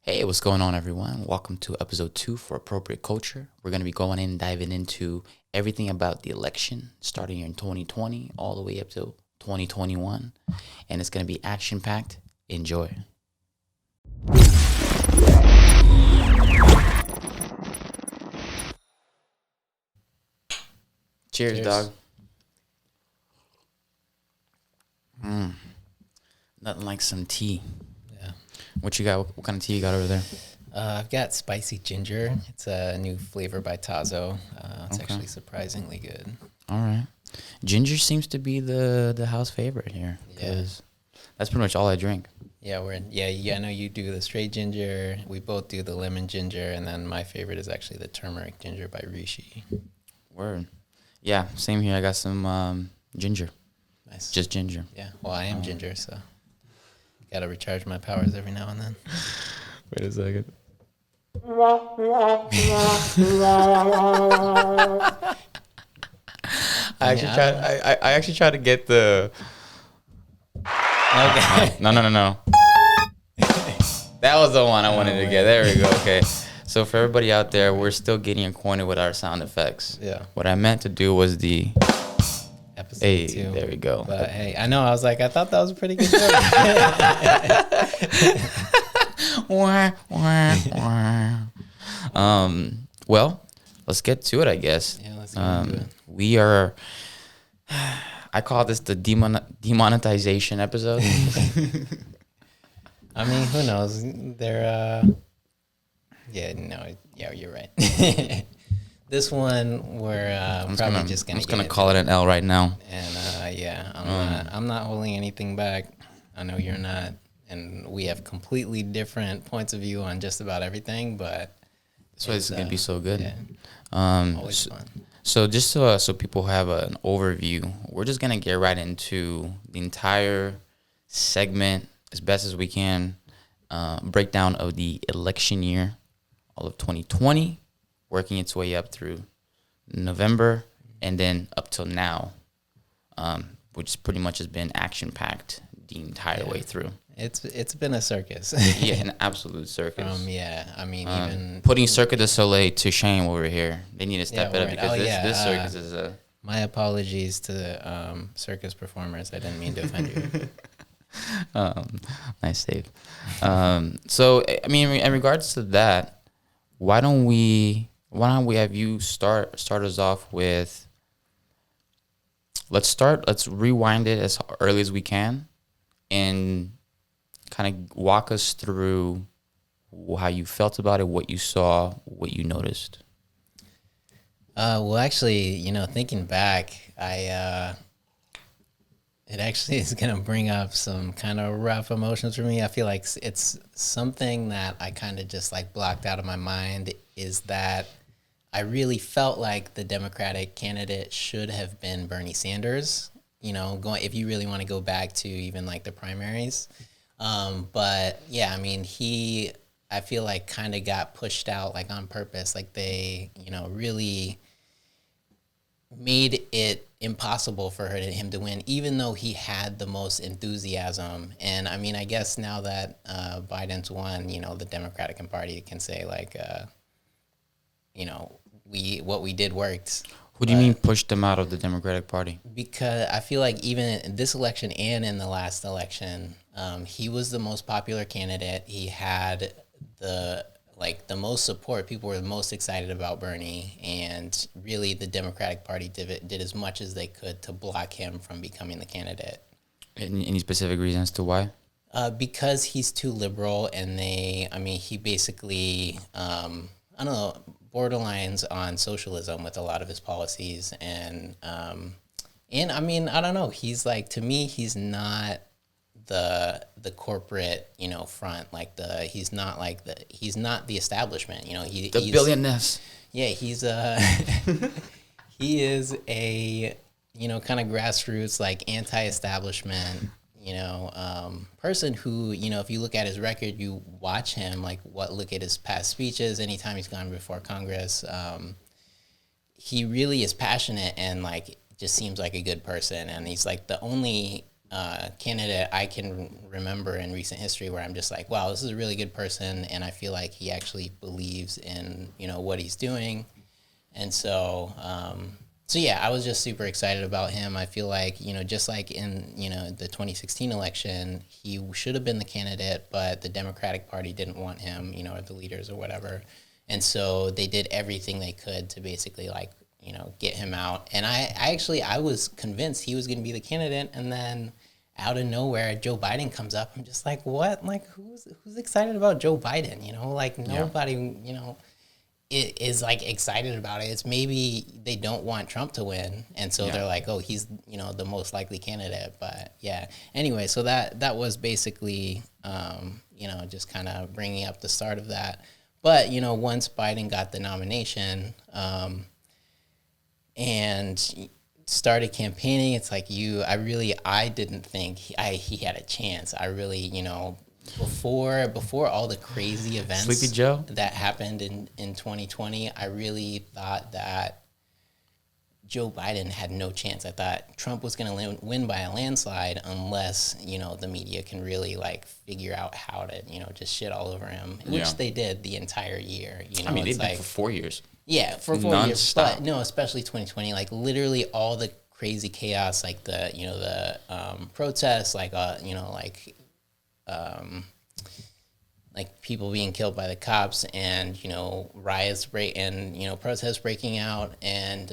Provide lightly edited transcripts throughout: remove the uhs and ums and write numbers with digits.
Hey, what's going on, everyone? Welcome to episode 2 for Appropriate Culture. We're going to be going in, diving into everything about the election, starting in 2020 all the way up to 2021. And it's going to be action-packed. Enjoy. Cheers, dog. Nothing like some tea. Yeah. What you got? What kind of tea you got over there? I've got spicy ginger. It's a new flavor by Tazo. It's actually surprisingly good. All right. Ginger seems to be the house favorite here. Yeah. That's pretty much all I drink. Yeah, I know you do the straight ginger. We both do the lemon ginger, and then my favorite is actually the turmeric ginger by Rishi. Word. Yeah, same here. I got some ginger. Nice. Just ginger. Yeah. Well, I am ginger, so gotta recharge my powers every now and then. Wait a second. I actually tried to get the. Okay. No. That was the one I wanted to get. There we go. Okay. So for everybody out there, we're still getting acquainted with our sound effects. Yeah. What I meant to do was the. Episode Hey, 2. there we go. But hey, I know. I was like, I thought that was a pretty good joke. Well, let's get to it, I guess. Yeah, let's get into it. We are. I call this the demonetization episode. I mean, who knows? They're, you're right. This one, we're I'm probably just going gonna call it an L right now. And I'm not holding anything back. I know you're not, and we have completely different points of view on just about everything. But that's why it's gonna be so good. Yeah, always fun. So just so people have an overview, we're just gonna get right into the entire segment as best as we can. Breakdown of the election year, all of 2020, working its way up through November, and then up till now, which pretty much has been action packed the entire way through. It's been a circus. Yeah, an absolute circus. Even putting Cirque du Soleil to shame over here. They need to step it up word. because this circus is a. My apologies to the circus performers. I didn't mean to offend you. Nice save. So I mean, in regards to that, why don't we have you start us off with. Let's rewind it as early as we can, and kind of walk us through how you felt about it, what you saw, what you noticed. Well, actually, thinking back, it actually is going to bring up some kind of rough emotions for me. I feel like it's something that I kind of just like blocked out of my mind, is that I really felt like the Democratic candidate should have been Bernie Sanders, if you really want to go back to even like the primaries. But yeah, I mean, I feel like kind of got pushed out like on purpose. Like they, really made it impossible for him to win, even though he had the most enthusiasm. And I mean, I guess now that Biden's won, the Democratic Party can say like, what we did worked. What do you mean pushed them out of the Democratic Party? Because I feel like even in this election and in the last election, he was the most popular candidate. He had the most support. People were most excited about Bernie, and really the Democratic Party did as much as they could to block him from becoming the candidate. Any specific reasons to why? Because he's too liberal, and he basically, I don't know, borderlines on socialism with a lot of his policies, and I mean, I don't know. He's like, to me, he's not the corporate, front, like he's not the establishment, he's billionaires. Yeah, he's he is a kind of grassroots, like anti-establishment, person who, if you look at his record, you watch him, look at his past speeches, anytime he's gone before Congress, he really is passionate and just seems like a good person. And he's like the only candidate I can remember in recent history where I'm just like, wow, this is a really good person, and I feel like he actually believes in what he's doing, and so yeah, I was just super excited about him. I feel like just like in the 2016 election, he should have been the candidate, but the Democratic Party didn't want him, or the leaders or whatever, and so they did everything they could to basically like get him out. And I was convinced he was going to be the candidate, and then out of nowhere, Joe Biden comes up. I'm just like, what? Like, who's excited about Joe Biden? Like nobody, is like excited about it. It's maybe they don't want Trump to win, and so they're like, oh, he's the most likely candidate. But yeah, anyway, so that was basically just kind of bringing up the start of that. But once Biden got the nomination and started campaigning, it's like I didn't think he had a chance. I really, before all the crazy events Sleepy Joe that happened in 2020, I really thought that Joe Biden had no chance. I thought Trump was going to win by a landslide unless, the media can really like figure out how to, just shit all over him, which they did the entire year. I mean, they did for 4 years. Yeah, for 4 years. But no, especially 2020, like literally all the crazy chaos, like the protests, like people being killed by the cops, and riots protests breaking out, and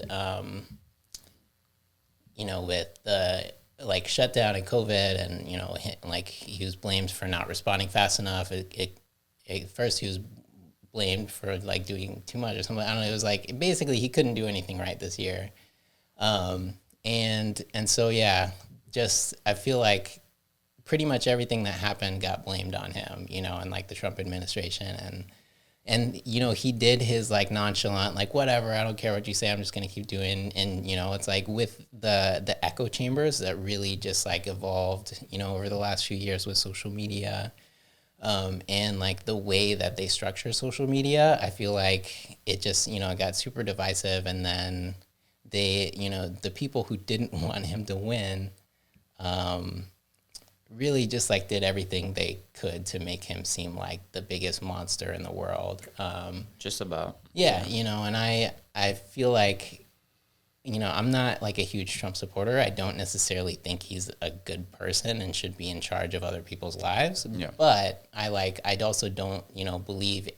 with the like shutdown and COVID, and like he was blamed for not responding fast enough. First he was blamed for like doing too much or something. I don't know. It was like basically he couldn't do anything right this year, and so yeah, just I feel like pretty much everything that happened got blamed on him, and like the Trump administration, and he did his like nonchalant, like whatever, I don't care what you say, I'm just gonna keep doing, and it's like with the echo chambers that really just like evolved, over the last few years with social media, and like the way that they structure social media, I feel like it just got super divisive, and then they the people who didn't want him to win, really just like did everything they could to make him seem like the biggest monster in the world. Just about. Yeah, and I feel like, I'm not like a huge Trump supporter. I don't necessarily think he's a good person and should be in charge of other people's lives. Yeah. But I also don't, believe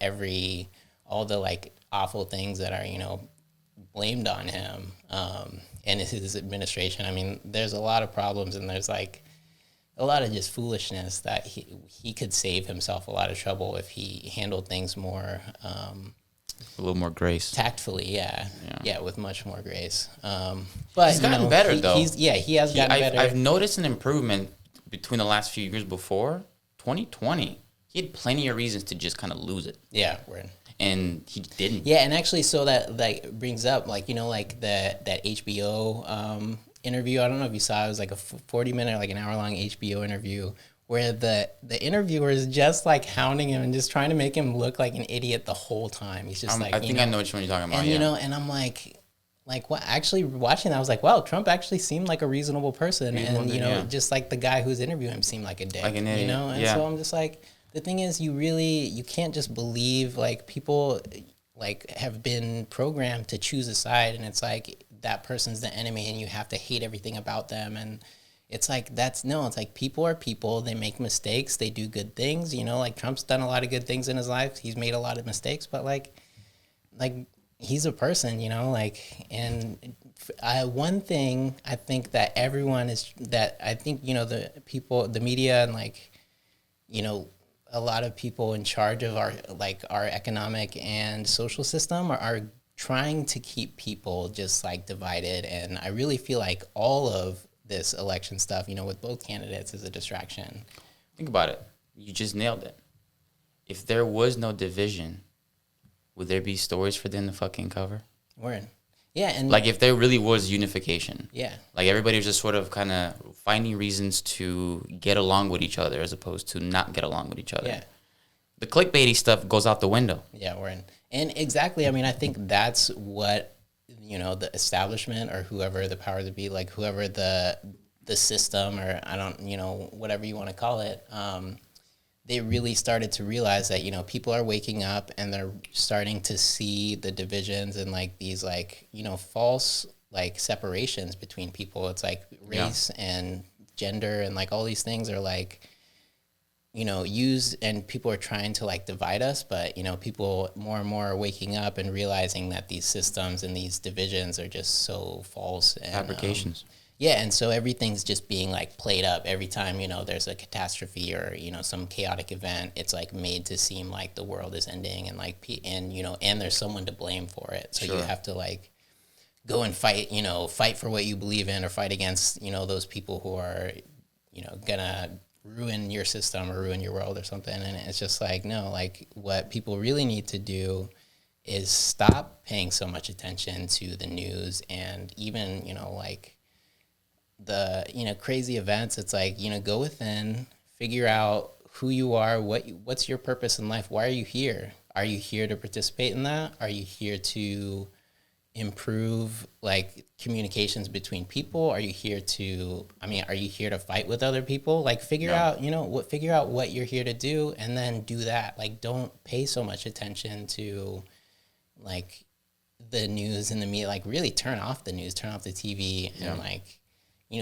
all the like awful things that are, blamed on him, and his administration. I mean, there's a lot of problems, and there's like a lot of just foolishness that he could save himself a lot of trouble if he handled things more a little more grace, tactfully. Yeah, with much more grace. But he's gotten better though. He has gotten better. I've noticed an improvement between the last few years. Before 2020, he had plenty of reasons to just kind of lose it. Yeah, word. And he didn't. Yeah, and actually, so that like brings up like like that HBO interview. I don't know if you saw it. It was like a 40-minute, like an hour-long HBO interview where the interviewer is just like hounding him and just trying to make him look like an idiot the whole time. He's just like, I think I know which one you're talking about. And and I'm like what? Actually, watching that, I was like, wow, Trump actually seemed like a reasonable person, and just like the guy who's interviewing him seemed like a dick, like an idiot, And so I'm just like, the thing is, you can't just believe like people like have been programmed to choose a side, and it's like that person's the enemy and you have to hate everything about them. And it's like, it's like people are people. They make mistakes. They do good things. Like Trump's done a lot of good things in his life. He's made a lot of mistakes, but like he's a person, and one thing I think that everyone I think, the people, the media, and like, a lot of people in charge of our economic and social system are trying to keep people just like divided. And I really feel like all of this election stuff, with both candidates, is a distraction. Think about it. You just nailed it. If there was no division, would there be stories for them to fucking cover? Word. Yeah. And like if there really was unification. Yeah. Like everybody was just sort of kind of finding reasons to get along with each other as opposed to not get along with each other. Yeah. The clickbaity stuff goes out the window. Yeah, and exactly. I mean, I think that's what, the establishment or whoever the powers that be, like whoever the the system, or I don't, whatever you want to call it, they really started to realize that, people are waking up and they're starting to see the divisions and like these like, false like separations between people. It's like race and gender and like all these things are like, used, and people are trying to like divide us, but people more and more are waking up and realizing that these systems and these divisions are just so false and Fabrications. yeah, and so everything's just being like played up every time, there's a catastrophe or, some chaotic event. It's like made to seem like the world is ending and like, and there's someone to blame for it. So you have to like go and fight, fight for what you believe in or fight against, those people who are, gonna ruin your system or ruin your world or something. And it's just like, no, like what people really need to do is stop paying so much attention to the news and even, like the crazy events. It's like go within, figure out who you are, what's your purpose in life, why are you here, are you here to participate in that, are you here to improve like communications between people, are you here to fight with other people, like figure out what you're here to do and then do that. Like don't pay so much attention to like the news and the media. Like really turn off the news, turn off the TV and like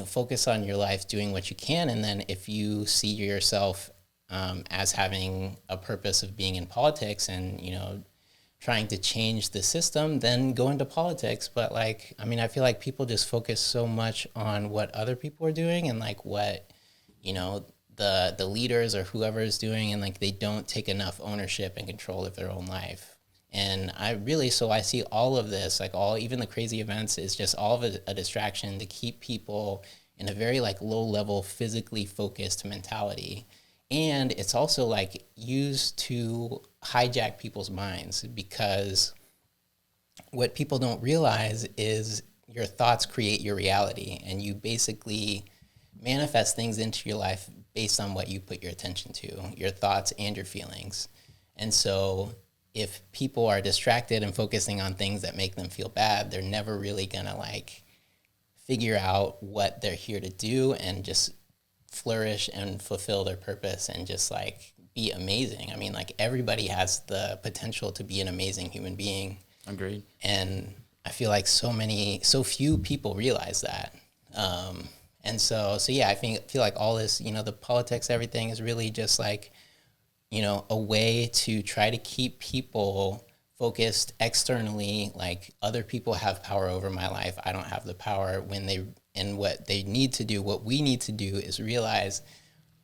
focus on your life, doing what you can. And then if you see yourself as having a purpose of being in politics and, trying to change the system, then go into politics. But like, I feel like people just focus so much on what other people are doing and like what, the leaders or whoever is doing, and like they don't take enough ownership and control of their own life. And I see all of this, like even the crazy events is just all of a distraction to keep people in a very like low level, physically focused mentality. And it's also like used to hijack people's minds, because what people don't realize is your thoughts create your reality, and you basically manifest things into your life based on what you put your attention to, your thoughts and your feelings. And so if people are distracted and focusing on things that make them feel bad, they're never really gonna like figure out what they're here to do and just flourish and fulfill their purpose and just like be amazing. Like everybody has the potential to be an amazing human being. Agreed. And I feel like so few people realize that. And so yeah, I feel like all this, the politics, everything is really just like, a way to try to keep people focused externally, like other people have power over my life, I don't have the power. What they need to do, what we need to do is realize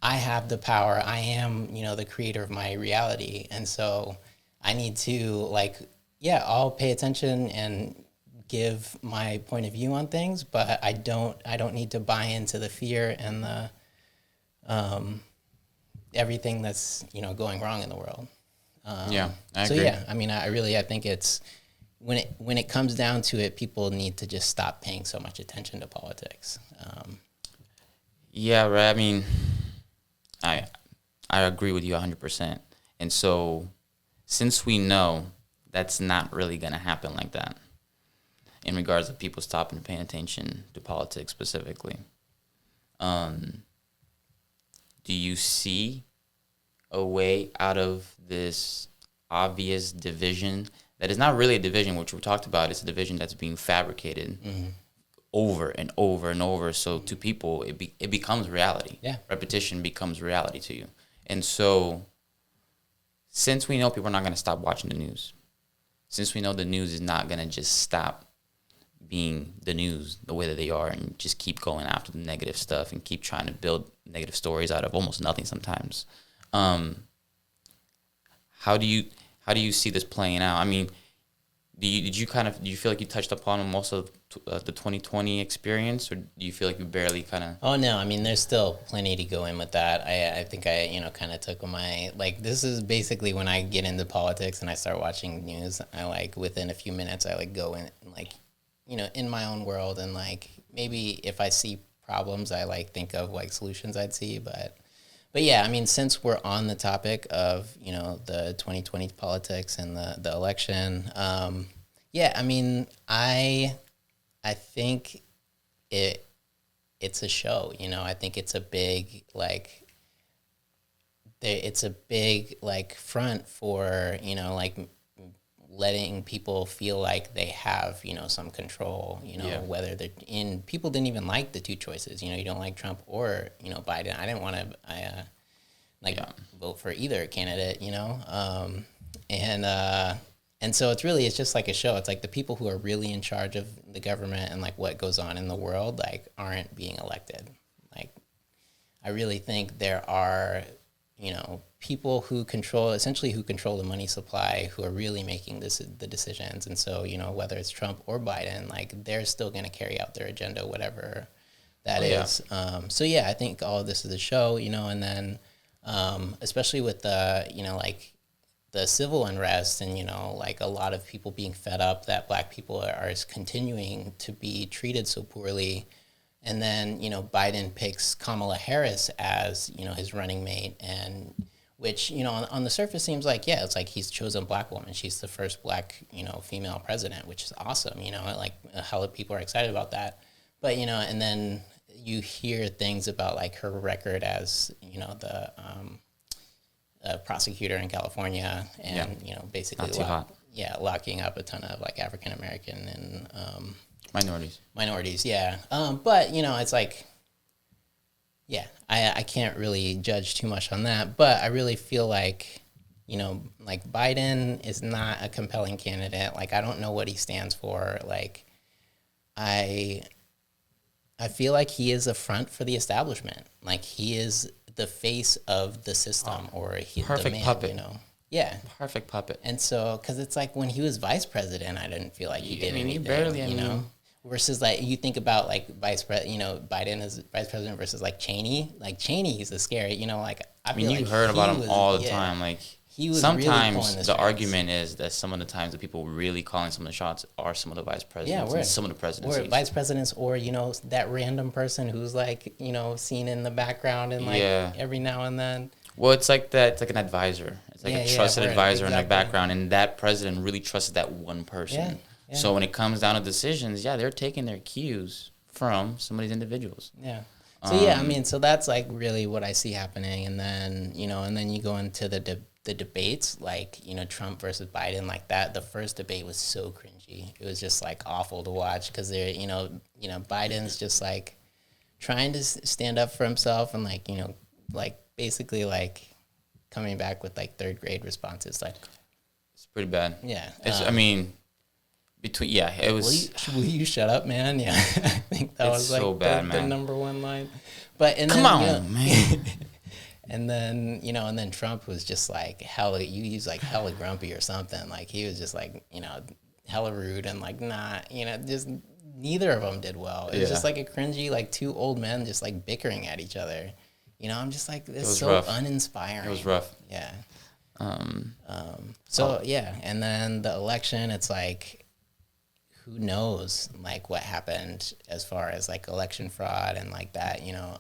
I have the power. I am, the creator of my reality. And so I need to like, I'll pay attention and give my point of view on things, but I don't need to buy into the fear and the everything that's going wrong in the world. I agree. So yeah, I think it's when it comes down to it, people need to just stop paying so much attention to politics. Yeah, right. I agree with you 100%. And so, since we know that's not really going to happen like that, in regards to people stopping paying attention to politics specifically, do you see a way out of this obvious division that is not really a division, which we talked about? It's a division that's being fabricated over and over and over. So to people, it becomes reality. Yeah. Repetition becomes reality to you. And so, since we know people are not going to stop watching the news, since we know the news is not going to just stop being the news the way that they are and just keep going after the negative stuff and keep trying to build negative stories out of almost nothing sometimes, how do you see this playing out? Do you feel like you touched upon most of the 2020 experience, or do you feel like you barely kind of? Oh no, there's still plenty to go in with that. I think I kind of took my this is basically when I get into politics and I start watching news. I within a few minutes I go in in my own world, and maybe if I see problems I think of solutions I'd see, but yeah, since we're on the topic of, the 2020 politics and the election, I think it's a show. You know, I think it's a big like it's a big like front for, you know, like letting people feel like they have, you know, some control, you know, whether they're in, people didn't even like the two choices, you know, you don't like Trump or, you know, Biden. I didn't want to, vote for either candidate, you know? And so it's just like a show. It's like the people who are really in charge of the government and like what goes on in the world, like aren't being elected. Like, I really think there are, you know, people who control the money supply who are really making the decisions. And so, you know, whether it's Trump or Biden, like they're still going to carry out their agenda, whatever that is. So yeah, I think all of this is a show, you know, and then especially with the, you know, like the civil unrest and, you know, like a lot of people being fed up that black people are continuing to be treated so poorly. And then, you know, Biden picks Kamala Harris as, you know, his running mate, and which, you know, on the surface seems like, yeah, it's like he's chosen a black woman. She's the first black, you know, female president, which is awesome. You know, like how people are excited about that. But, you know, and then you hear things about like her record as, you know, the prosecutor in California and, you know, basically locking up a ton of like African American and minorities. Yeah. But, you know, it's like, yeah, I can't really judge too much on that, but I really feel like, you know, like Biden is not a compelling candidate. Like, I don't know what he stands for. Like, I feel like he is a front for the establishment. Like, he is the face of the system, or he, perfect the man, puppet. you know. Yeah. Perfect puppet. And so, because it's like when he was vice president, I didn't feel like he did anything. Barely, you know. Versus like you think about like you know, Biden as vice president versus like Cheney. Like Cheney, he's a scary, you know, like I mean, you heard about him all the time. Like he was sometimes really the argument is that some of the times the people really calling some of the shots are some of the vice presidents and some of the presidents. Or vice presidents, or, you know, that random person who's like, you know, seen in the background and like every now and then. Well, it's like that. It's like an advisor. It's like a trusted advisor in the background, and that president really trusted that one person. Yeah. So when it comes down to decisions, they're taking their cues from some of these individuals. Yeah. So I mean, so that's like really what I see happening, and then, you know, and then you go into the debates, like, you know, Trump versus Biden, like that. The first debate was so cringy. It was just like awful to watch because they're, you know, Biden's just like trying to stand up for himself and like, you know, like basically like coming back with like third grade responses. Like, it's pretty bad. Yeah. I mean. It was. Will you shut up, man? Yeah, I think that was like so bad, the number one line. But and come then, on, you know, man. And then, you know, and then Trump was just like hella. He's like hella grumpy or something. Like he was just like, you know, hella rude and like not, you know, just neither of them did well. It was just like a cringy, like two old men just like bickering at each other. You know, I'm just like, this is so rough. Uninspiring. It was rough. Yeah. So yeah, and then the election, it's like, who knows, like, what happened as far as, like, election fraud and, like, that, you know.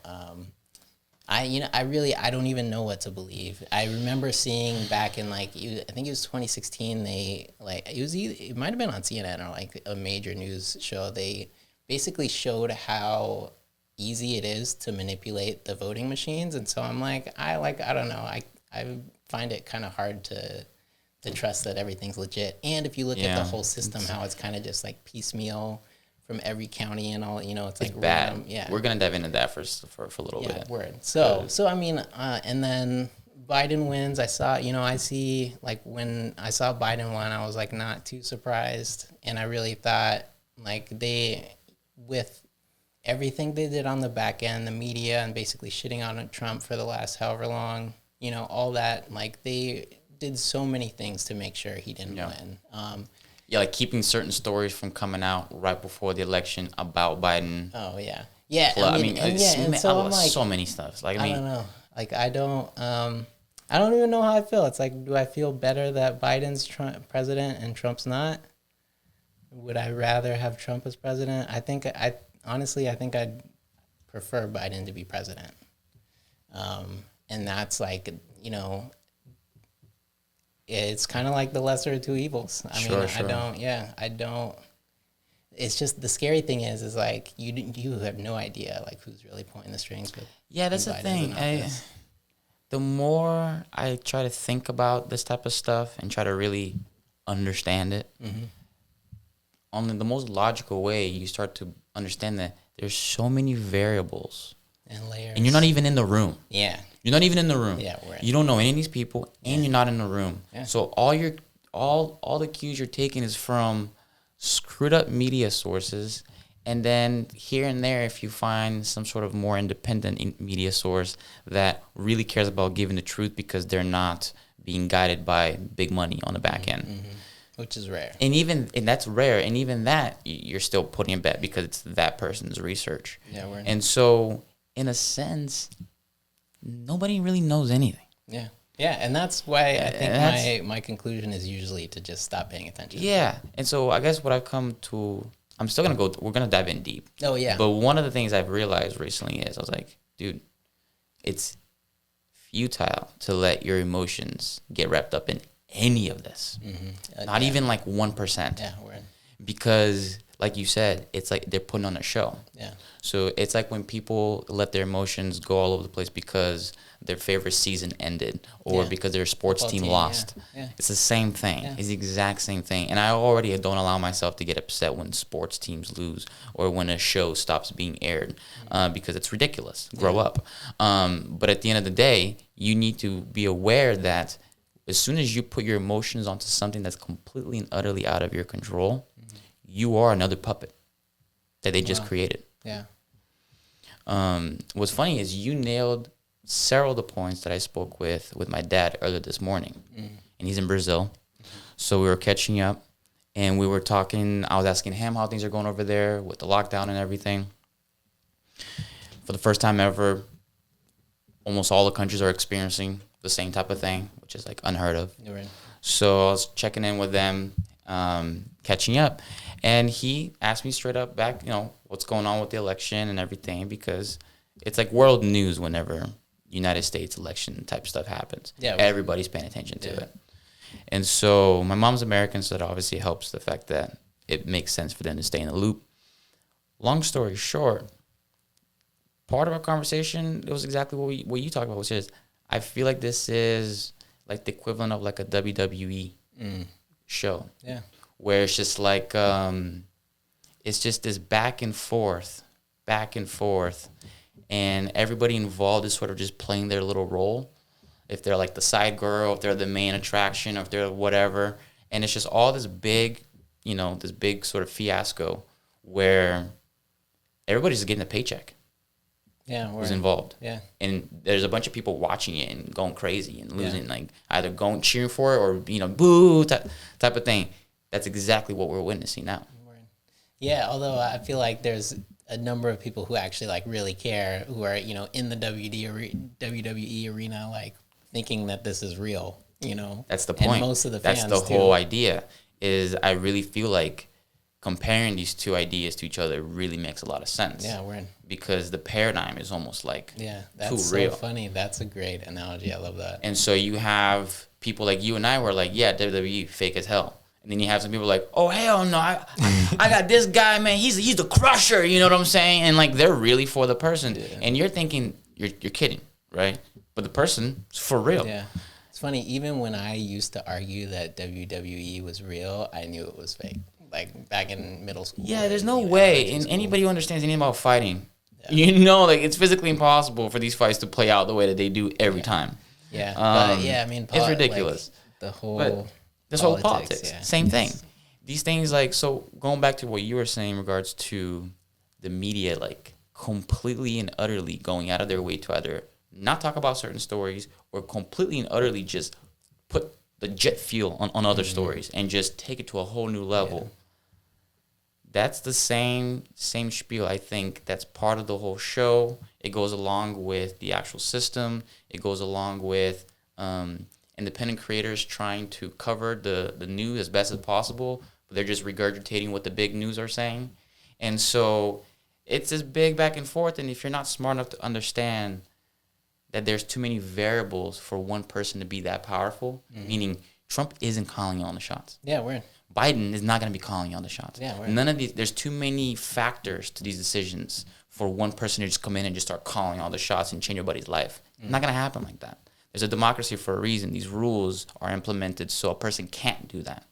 I don't even know what to believe. I remember seeing back in, like, I think it was 2016, they, like, it might have been on CNN or, like, a major news show. They basically showed how easy it is to manipulate the voting machines. And so I'm like, I don't know. I find it kind of hard to trust that everything's legit. And if you look at the whole system, how it's kind of just like piecemeal from every county and all, you know, it's like bad. Random, yeah. We're going to dive into that for a little bit. Word. So I mean, and then Biden wins. I see like when I saw Biden win, I was like not too surprised. And I really thought like with everything they did on the back end, the media and basically shitting on Trump for the last however long, you know, all that, like they did so many things to make sure he didn't win. Like keeping certain stories from coming out right before the election about Biden. Oh yeah. So many stuff. Like I don't know. Like I don't even know how I feel. It's like, do I feel better that Biden's president and Trump's not? Would I rather have Trump as president? Honestly, I think I'd prefer Biden to be president. And that's like, you know, it's kind of like the lesser of two evils. I don't. it's just the scary thing is like you have no idea like who's really pulling the strings. But Yeah, that's the thing. The more I try to think about this type of stuff and try to really understand it, on the most logical way, you start to understand that there's so many variables. And layers. And you're not even in the room. Yeah. You're not even in the room. Yeah, you don't know any of these people, and you're not in the room. Yeah. So all the cues you're taking is from screwed up media sources, and then here and there, if you find some sort of more independent media source that really cares about giving the truth because they're not being guided by big money on the back end. Mm-hmm. Which is rare. And that's rare. And even that, you're still putting in bet because it's that person's research. Yeah, and so, in a sense, nobody really knows anything. Yeah. Yeah, and that's why I think my conclusion is usually to just stop paying attention. Yeah. And so I guess what I've come to, I'm still going to we're going to dive in deep. Oh, yeah. But one of the things I've realized recently is I was like, dude, it's futile to let your emotions get wrapped up in any of this. Mm-hmm. Not even like 1%. Yeah, because like you said, it's like they're putting on a show. Yeah. So it's like when people let their emotions go all over the place because their favorite season ended or because their sports team lost. Yeah. It's the same thing. Yeah. It's the exact same thing. And I already don't allow myself to get upset when sports teams lose or when a show stops being aired because it's ridiculous. Grow up. But at the end of the day, you need to be aware that as soon as you put your emotions onto something that's completely and utterly out of your control, you are another puppet that they just created. Yeah. What's funny is you nailed several of the points that I spoke with my dad earlier this morning. And he's in Brazil. So we were catching up and we were talking. I was asking him how things are going over there with the lockdown and everything. For the first time ever, almost all the countries are experiencing the same type of thing, which is like unheard of. Right. So I was checking in with them, catching up, and he asked me straight up back, what's going on with the election and everything, because it's like world news whenever United States election type stuff happens. Yeah, everybody's paying attention to it. And so my mom's American, so that obviously helps the fact that it makes sense for them to stay in the loop. Long story short, part of our conversation, it was exactly what you talked about, which is I feel like this is like the equivalent of like a WWE show. Yeah. Where it's just like, it's just this back and forth, and everybody involved is sort of just playing their little role. If they're like the side girl, if they're the main attraction, if they're whatever. And it's just all this big, this big sort of fiasco where everybody's getting a paycheck. Yeah, who's involved. Yeah. And there's a bunch of people watching it and going crazy and losing, like either going cheering for it or, boo type of thing. That's exactly what we're witnessing now. Yeah, although I feel like there's a number of people who actually like really care, who are, in the WWE arena, like thinking that this is real, That's the point. And most of the fans That's the whole idea is I really feel like comparing these two ideas to each other really makes a lot of sense. Yeah, we're in. Because the paradigm is almost like that's too real. So funny. That's a great analogy. I love that. And so you have people like you and I were like, yeah, WWE fake as hell. And then you have some people like, oh hell no, I got this guy, man. He's the crusher. You know what I'm saying? And like they're really for the person. Yeah. And you're thinking you're kidding, right? But the person is for real. Yeah. It's funny. Even when I used to argue that WWE was real, I knew it was fake. Like back in middle school. Yeah, there's no way. And anybody who understands anything about fighting, like it's physically impossible for these fights to play out the way that they do every time. Yeah. But I mean, it's ridiculous. Like the whole whole politics, same thing. These things, like, so going back to what you were saying in regards to the media, like completely and utterly going out of their way to either not talk about certain stories or completely and utterly just put the jet fuel on other stories and just take it to a whole new level. Yeah. That's the same spiel. I think that's part of the whole show. It goes along with the actual system. It goes along with independent creators trying to cover the news as best as possible, but they're just regurgitating what the big news are saying. And so it's this big back and forth, and if you're not smart enough to understand that there's too many variables for one person to be that powerful, meaning Trump isn't calling all the shots. Yeah, we're Biden is not going to be calling all the shots. Yeah, we're None of these. There's too many factors to these decisions for one person to just come in and just start calling all the shots and change everybody's life. Not going to happen like that. There's a democracy for a reason. These rules are implemented so a person can't do that.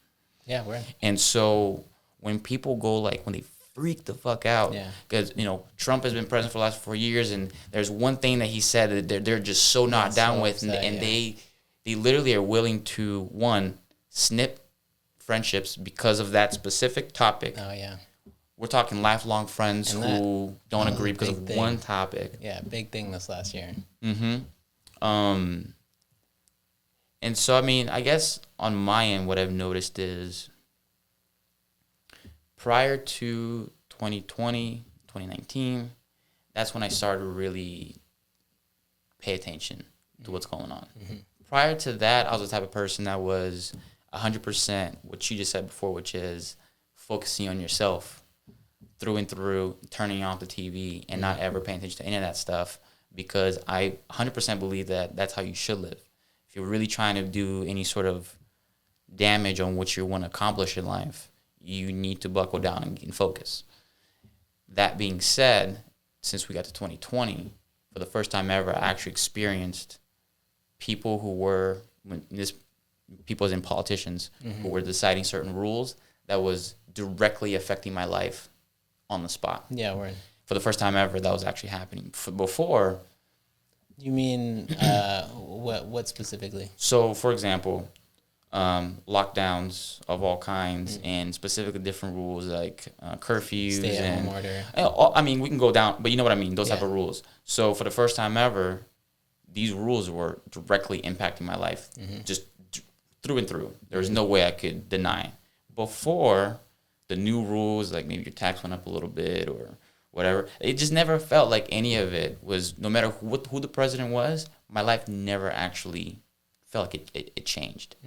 Yeah, we're And so when people go when they freak the fuck out, because Trump has been president for the last 4 years, and there's one thing that he said that they're just so not down with, upset, and they literally are willing to snip friendships because of that specific topic. Oh yeah. We're talking lifelong friends who don't agree because of one topic. Yeah, big thing this last year. Mm-hmm. And so, I mean, I guess on my end, what I've noticed is prior to 2020, 2019, that's when I started to really pay attention to what's going on. Mm-hmm. Prior to that, I was the type of person that was 100% what you just said before, which is focusing on yourself through and through, turning off the TV and not ever paying attention to any of that stuff, because I 100% believe that that's how you should live. If you're really trying to do any sort of damage on what you want to accomplish in life, you need to buckle down and focus. That being said, since we got to 2020, for the first time ever, I actually experienced people who were, people as in politicians, who were deciding certain rules that was directly affecting my life on the spot. Yeah, we're for the first time ever, that was actually happening. Before. You mean what specifically? So, for example, lockdowns of all kinds and specifically different rules like curfews and order. I mean, we can go down, but you know what I mean. Those type of rules. So, for the first time ever, these rules were directly impacting my life, just through and through. There was no way I could deny. Before, the new rules, like maybe your tax went up a little bit or whatever, it just never felt like any of it was, no matter who the president was, my life never actually felt like it changed.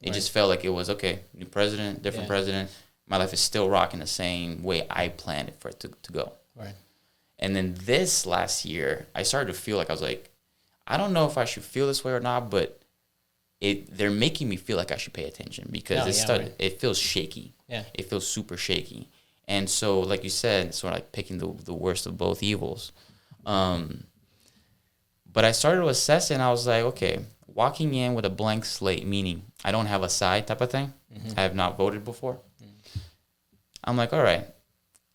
It just felt like it was, okay, new president, different president. My life is still rocking the same way I planned it for it to go. Right. And then this last year, I started to feel like I was like, I don't know if I should feel this way or not, but they're making me feel like I should pay attention because it feels shaky. Yeah. It feels super shaky. And so, like you said, it's sort of like picking the worst of both evils. But I started to assess it, and I was like, okay, walking in with a blank slate, meaning I don't have a side type of thing. I have not voted before. I'm like, all right,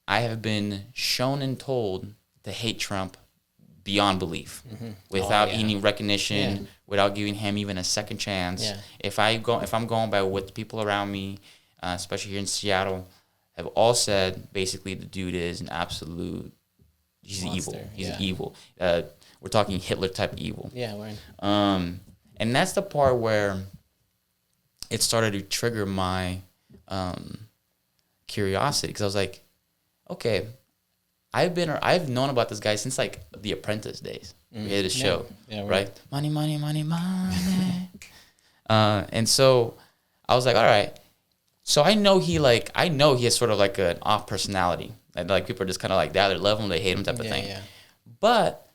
I have been shown and told to hate Trump beyond belief without any recognition, without giving him even a second chance. Yeah. If I'm going by what the people around me, especially here in Seattle, have all said, basically the dude is an absolute, he's monster. Evil. He's evil. We're talking Hitler type evil. Yeah, we're and that's the part where it started to trigger my curiosity, because I was like, okay, I've known about this guy since like The Apprentice days. We had a show, right? Money, money, money, money. And so I was like, all right. So I know he has sort of like an off personality. And like people are just kind of like that. They love him, they hate him type of thing. Yeah. But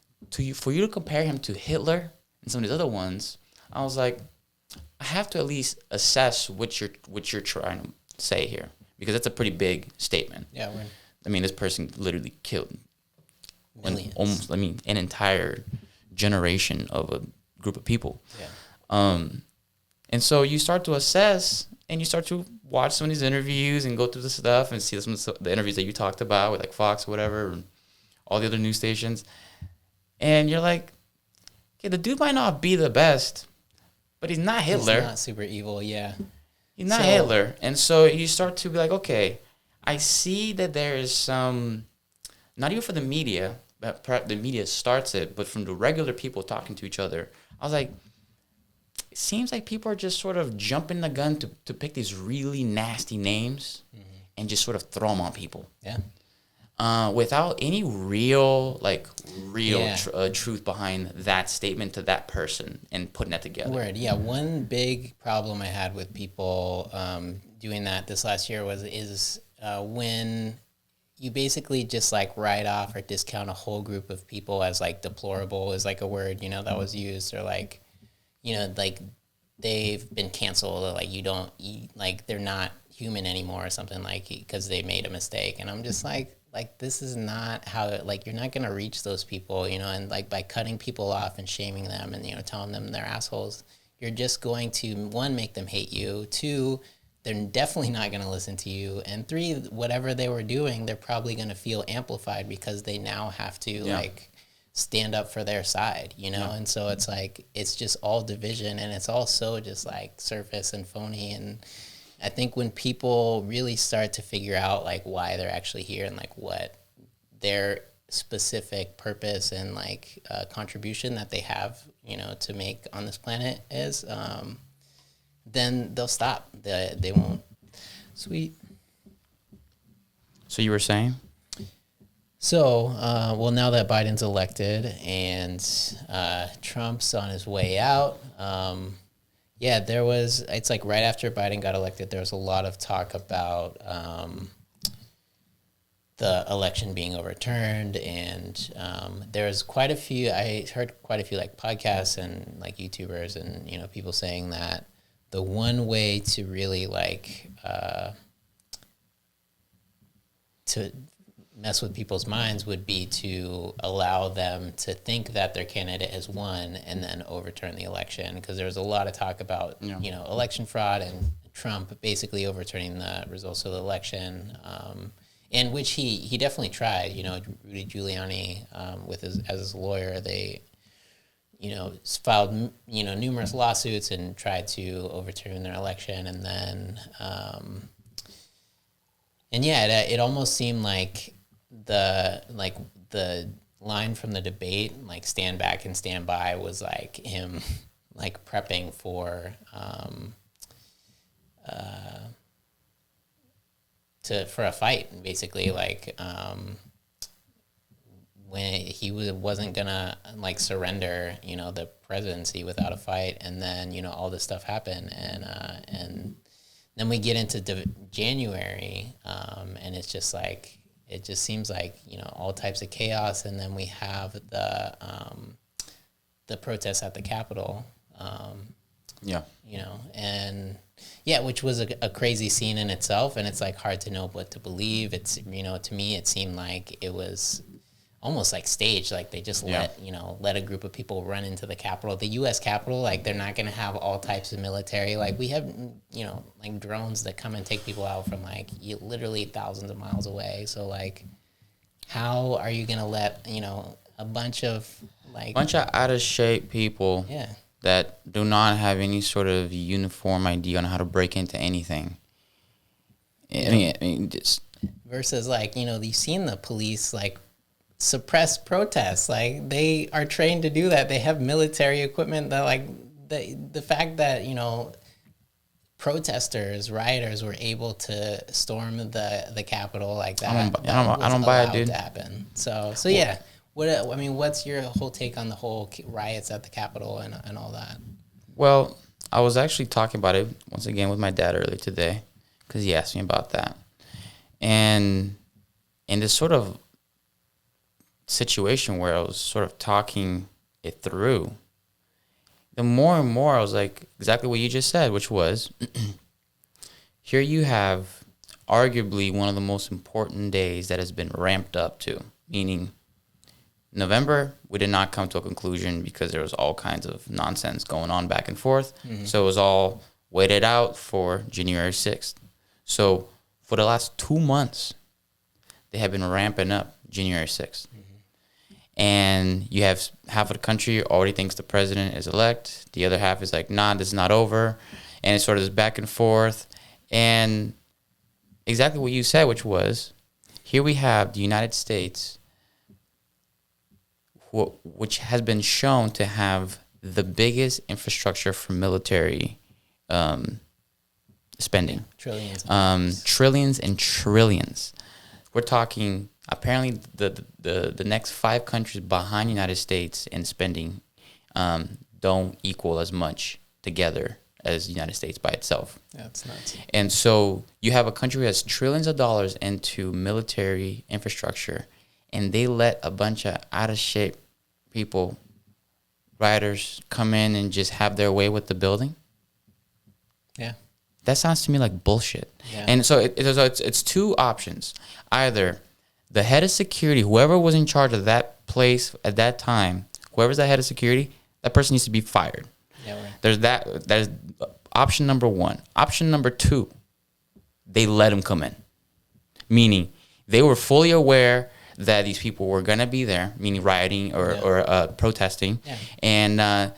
for you to compare him to Hitler and some of these other ones, I was like, I have to at least assess what you're trying to say here, because that's a pretty big statement. Yeah. I mean, this person literally killed millions. An entire generation of a group of people. Yeah. And so you start to assess, and you start to watch some of these interviews and go through the stuff and see some of the interviews that you talked about with like Fox or whatever, and all the other news stations. And you're like, okay, the dude might not be the best, but he's not Hitler. He's not super evil, yeah. He's not Hitler. And so you start to be like, okay, I see that there is some, not even for the media, but perhaps the media starts it, but from the regular people talking to each other, I was like, it seems like people are just sort of jumping the gun to pick these really nasty names and just sort of throw them on people. Yeah. Without any real truth behind that statement to that person and putting that together. Word. Yeah. One big problem I had with people doing that this last year is when you basically just like write off or discount a whole group of people as like deplorable is like a word, that was used, or like, like they've been canceled, or like like they're not human anymore or something, like because they made a mistake. And I'm just like this is not how like you're not gonna reach those people, you know. And like by cutting people off and shaming them and telling them they're assholes, you're just going to, one, make them hate you, two, they're definitely not going to listen to you, and three, whatever they were doing, they're probably going to feel amplified because they now have to like stand up for their side, and so it's like it's just all division, and it's all so just like surface and phony. And I think when people really start to figure out like why they're actually here and like what their specific purpose and like contribution that they have to make on this planet is, then they'll stop. They won't. Sweet. So you were saying? So, well, now that Biden's elected and Trump's on his way out, yeah, it's like right after Biden got elected, there was a lot of talk about the election being overturned. And there's quite a few, I heard quite a few like podcasts and like YouTubers and, people saying that the one way to really like to mess with people's minds would be to allow them to think that their candidate has won and then overturn the election, because there was a lot of talk about election fraud and Trump basically overturning the results of the election, in which he definitely tried. Rudy Giuliani, as his lawyer, they filed numerous lawsuits and tried to overturn their election, and then it almost seemed like the line from the debate, like stand back and stand by, was like him like prepping for a fight, basically, like when he wasn't gonna like surrender the presidency without a fight. And then all this stuff happened, and then we get into January, and it's just like, it just seems like all types of chaos. And then we have the protests at the Capitol, which was a crazy scene in itself, and it's like hard to know what to believe. It's to me it seemed like it was almost like staged, like they just let a group of people run into the Capitol, the U.S. Capitol. Like they're not going to have all types of military. Like we have like drones that come and take people out from like literally thousands of miles away. So like, how are you going to let a bunch of out of shape people that do not have any sort of uniform idea on how to break into anything? I mean, just versus like you've seen the police like suppress protests. Like they are trained to do that. They have military equipment that like the fact that rioters were able to storm the Capitol like that. I don't buy it, dude. To happen. So yeah. What's your whole take on the whole riots at the Capitol and all that? Well, I was actually talking about it once again with my dad earlier today, because he asked me about that. And in this sort of situation where I was sort of talking it through, the more and more I was like, exactly what you just said, which was, here you have arguably one of the most important days that has been ramped up to, meaning November, we did not come to a conclusion because there was all kinds of nonsense going on back and forth. Mm-hmm. So it was all waited out for January 6th. So for the last 2 months, they have been ramping up January 6th. Mm-hmm. And you have half of the country already thinks the president is elect. The other half is like, nah, this is not over. And it's sort of this back and forth. And exactly what you said, which was, here we have the United States, which has been shown to have the biggest infrastructure for military spending. Trillions and trillions. We're talking, apparently, the next 5 countries behind the United States in spending don't equal as much together as the United States by itself. That's nuts. And so you have a country that has trillions of dollars into military infrastructure, and they let a bunch of out-of-shape people, rioters, come in and just have their way with the building. Yeah. That sounds to me like bullshit. Yeah. And so it's two options. Either the head of security, whoever was in charge of that place at that time, whoever's the head of security, that person needs to be fired. Yeah, right. There's option number one. Option number two, they let him come in. Meaning they were fully aware that these people were going to be there, meaning rioting or protesting. Yeah. And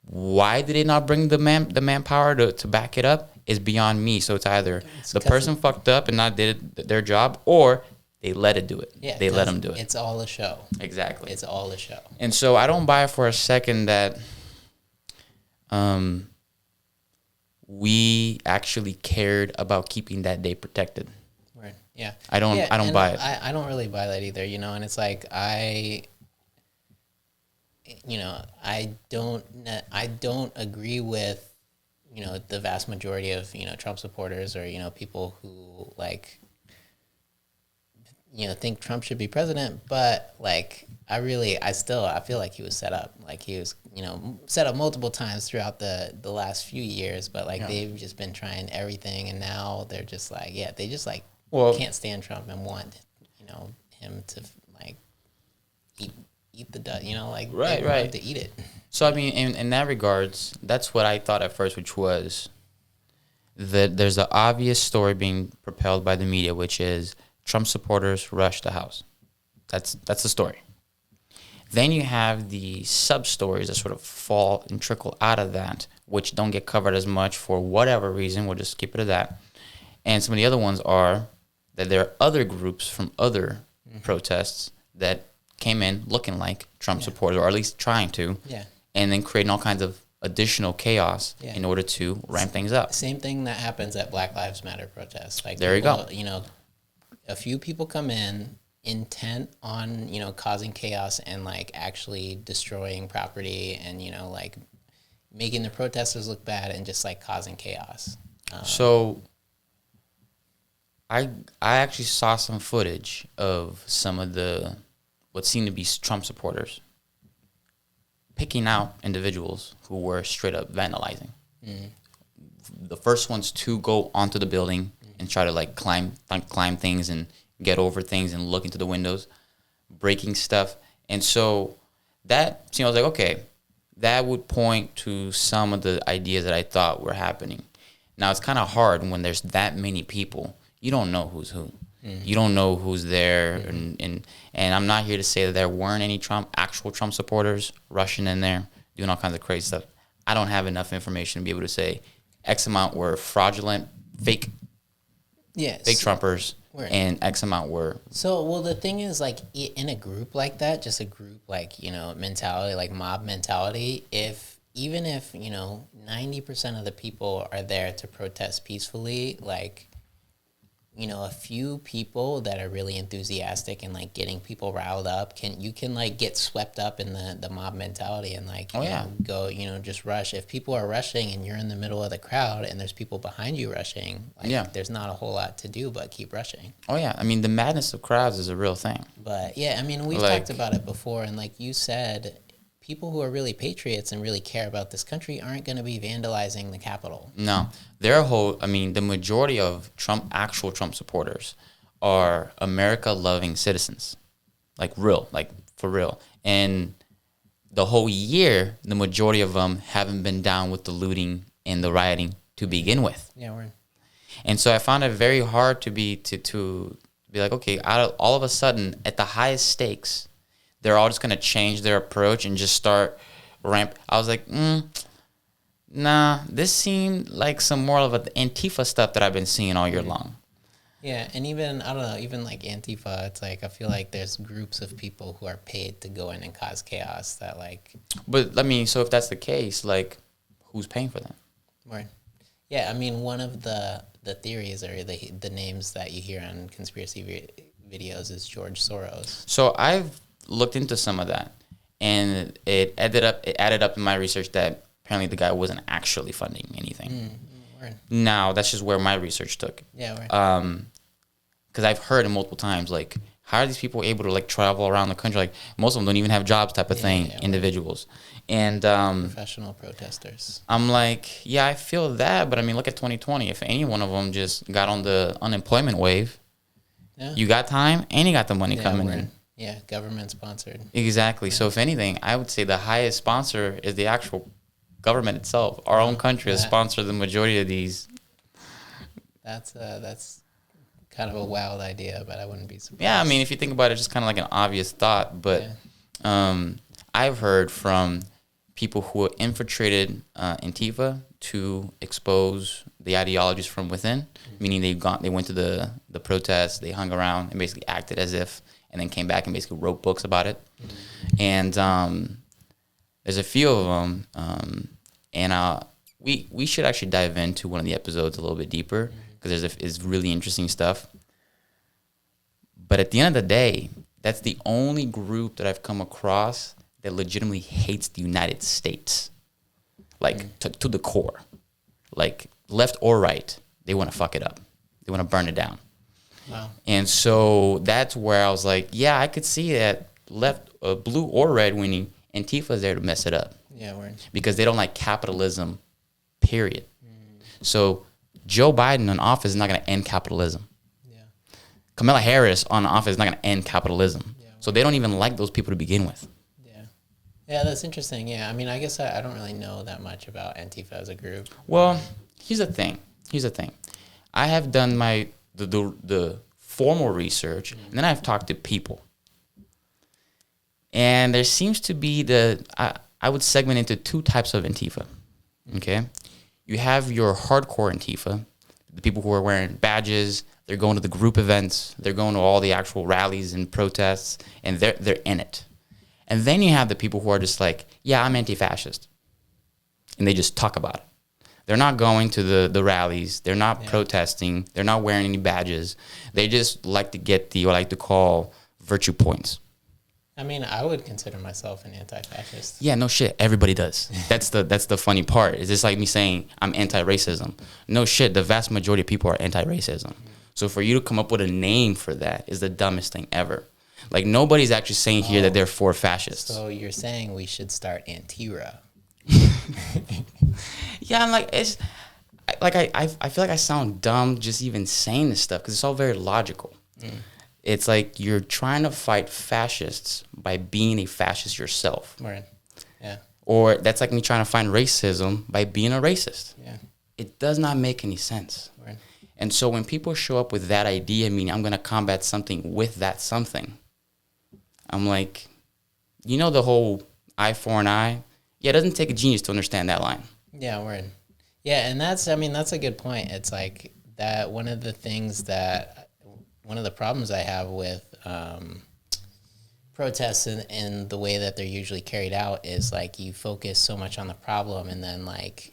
why did they not bring the manpower to back it up is beyond me. So it's either the person fucked up and not did their job, or they let it do it. Yeah, they let them do it. It's all a show. Exactly. It's all a show. And so I don't buy for a second that we actually cared about keeping that day protected. Right. Yeah. I don't buy it. I don't really buy that either, and it's like I don't agree with, the vast majority of, Trump supporters or, people who think Trump should be president, but I feel like he was set up. Like he was, set up multiple times throughout the last few years, but they've just been trying everything, and now they're just can't stand Trump and want, him to eat the dust, right. to eat it. So I mean, in that regards, that's what I thought at first, which was that there's an obvious story being propelled by the media, which is Trump supporters rush the House. That's the story. Then you have the sub-stories that sort of fall and trickle out of that, which don't get covered as much for whatever reason. We'll just keep it at that. And some of the other ones are that there are other groups from other protests that came in looking like Trump supporters, or at least trying to, and then creating all kinds of additional chaos in order to ramp things up. Same thing that happens at Black Lives Matter protests. There you go. A few people come in intent on, causing chaos and actually destroying property and, making the protesters look bad and just causing chaos. So I actually saw some footage of some of the what seemed to be Trump supporters picking out individuals who were straight up vandalizing. The first ones to go onto the building and try to climb things and get over things and look into the windows, breaking stuff. And so that, I was like, okay, that would point to some of the ideas that I thought were happening. Now it's kind of hard when there's that many people. You don't know who's who. You don't know who's there, and I'm not here to say that there weren't any actual Trump supporters rushing in there, doing all kinds of crazy stuff. I don't have enough information to be able to say X amount were fraudulent, fake Trumpers, and X amount were. So, well, the thing is, in a group like that, just a group mentality, mob mentality, even if 90% of the people are there to protest peacefully, a few people that are really enthusiastic and getting people riled up can get swept up in the mob mentality and go just rush. If people are rushing and you're in the middle of the crowd and there's people behind you rushing, there's not a whole lot to do but keep rushing. Oh yeah, I mean the madness of crowds is a real thing. But yeah, I mean we've talked about it before, and like you said, people who are really patriots and really care about this country aren't going to be vandalizing the Capitol. No. The majority of actual Trump supporters are America-loving citizens. For real. And the whole year, the majority of them haven't been down with the looting and the rioting to begin with. Yeah, we're... And so I found it very hard to be like, okay, all of a sudden, at the highest stakes, they're all just going to change their approach and just start ramp. I was like, nah, this seemed like some more of the Antifa stuff that I've been seeing all year long. Yeah, and even, I don't know, even Antifa, it's I feel like there's groups of people who are paid to go in and cause chaos that But, so if that's the case, who's paying for that? Right. Yeah, one of the theories or the names that you hear on conspiracy videos is George Soros. So I've looked into some of that, and it added up in my research that apparently the guy wasn't actually funding anything. Right. Now that's just where my research took. Yeah, right. Because I've heard it multiple times, how are these people able to like travel around the country? Like most of them don't even have jobs, type of thing. Individuals, and professional protesters. I'm like, yeah, I feel that, but I mean, look at 2020. If any one of them just got on the unemployment wave, you got time and you got the money coming in. Yeah, government sponsored. Exactly. Yeah. So if anything, I would say the highest sponsor is the actual government itself. Our own country has sponsored the majority of these. That's kind of a wild idea, but I wouldn't be surprised. Yeah, I mean, if you think about it, it's just kind of like an obvious thought. But I've heard from people who infiltrated Antifa to expose the ideologies from within, meaning they went to the protests, they hung around and basically acted as if, and then came back and basically wrote books about it. And there's a few of them, and we should actually dive into one of the episodes a little bit deeper, because it's really interesting stuff. But at the end of the day, that's the only group that I've come across that legitimately hates the United States, like to the core, like left or right. They want to fuck it up. They want to burn it down. Wow. And so that's where I was like, yeah, I could see that left, blue or red winning. Antifa's there to mess it up. Yeah, because they don't like capitalism, period. So Joe Biden in office is not going to end capitalism. Yeah. Kamala Harris on office is not going to end capitalism. Yeah, so they don't even like those people to begin with. Yeah, that's interesting. Yeah, I mean, I guess I don't really know that much about Antifa as a group. Well, here's the thing. I have done the formal research, and then I've talked to people. And there seems to be I would segment into two types of Antifa. Okay? You have your hardcore Antifa, the people who are wearing badges, they're going to the group events, they're going to all the actual rallies and protests, and they're in it. And then you have the people who are just like, yeah, I'm anti-fascist. And they just talk about it. They're not going to the rallies. They're not protesting. They're not wearing any badges. They just like to get what I like to call virtue points. I mean, I would consider myself an anti-fascist. Yeah, no shit. Everybody does. That's the funny part. It's just like me saying I'm anti-racism. No shit. The vast majority of people are anti-racism. So for you to come up with a name for that is the dumbest thing ever. Like, nobody's actually saying here that they're for fascists. So you're saying we should start Antira. Yeah, I'm like, it's like I feel like I sound dumb just even saying this stuff, because it's all very logical. It's like you're trying to fight fascists by being a fascist yourself. Right. Yeah. Or that's like me trying to find racism by being a racist. Yeah. It does not make any sense. Right. And so when people show up with that idea, meaning I'm going to combat something with that something, I'm like, you know, the whole eye for an eye? Yeah, it doesn't take a genius to understand that line. Yeah, word. Yeah, and that's a good point. It's like that one of the problems I have with protests and the way that they're usually carried out is like you focus so much on the problem and then like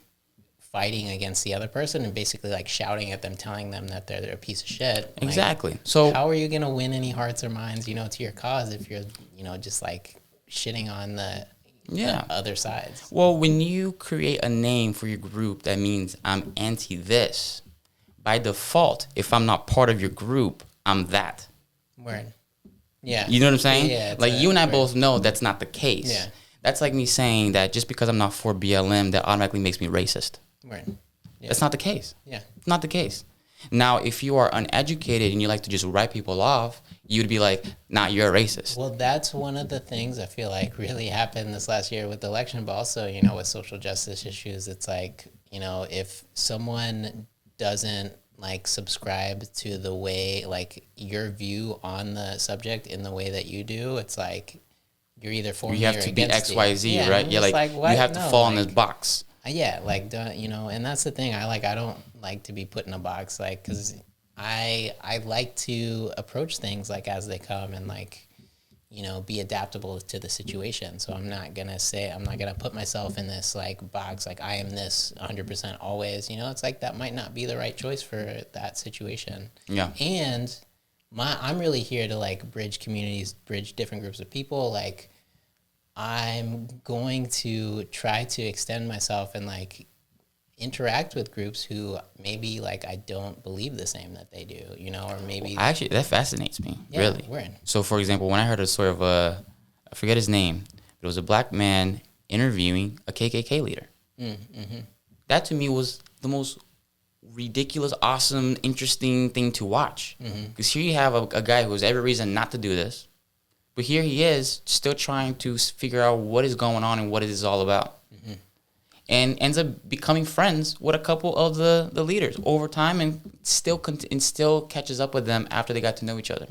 fighting against the other person and basically like shouting at them, telling them that they're a piece of shit. Exactly. Like, so how are you going to win any hearts or minds, to your cause if you're, just like shitting on the other sides? Well, when you create a name for your group that means I'm anti this, by default, if I'm not part of your group, I'm that. Word. Yeah. You know what I'm saying? Yeah. Like, you and I both know that's not the case. Yeah. That's like me saying that just because I'm not for BLM, that automatically makes me racist. Right. Yeah. That's not the case. Yeah. It's not the case. Now, if you are uneducated and you like to just write people off, you'd be like, nah, you're a racist. Well, that's one of the things I feel like really happened this last year with the election, but also, with social justice issues. It's like, if someone doesn't like subscribe to the way, like your view on the subject in the way that you do, it's like you're either for me or against it. You have to be XYZ, right? Yeah, like you have to fall in this box. Yeah, like, and that's the thing. I don't like to be put in a box, like, because I like to approach things like as they come and like, be adaptable to the situation. So I'm not gonna put myself in this like box, like I am this 100% always. It's like that might not be the right choice for that situation. Yeah. And I'm really here to like bridge communities, bridge different groups of people. Like, I'm going to try to extend myself and like interact with groups who maybe like I don't believe the same that they do, you know, or maybe Actually, that fascinates me, yeah, really. word. So, for example, when I heard a story of I forget his name, but it was a black man interviewing a KKK leader. Mm-hmm. That to me was the most ridiculous, awesome, interesting thing to watch. Because here you have a guy who has every reason not to do this, but here he is still trying to figure out what is going on and what it is all about. And ends up becoming friends with a couple of the leaders over time, and still catches up with them after they got to know each other.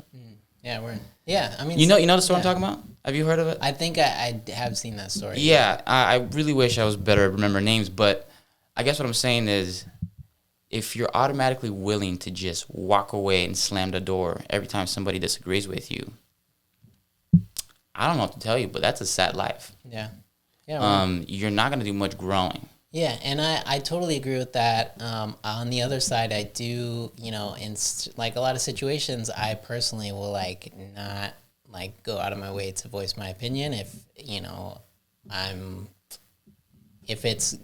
Yeah, word. Yeah, I mean, You know the story yeah. I'm talking about? Have you heard of it? I think I have seen that story. Yeah, I really wish I was better at remembering names, but I guess what I'm saying is, if you're automatically willing to just walk away and slam the door every time somebody disagrees with you, I don't know what to tell you, but that's a sad life. Yeah. Yeah. You're not gonna do much growing. Yeah, and I totally agree with that. On the other side, I do, you know, in like a lot of situations, I personally will like not like go out of my way to voice my opinion if, you know, if it's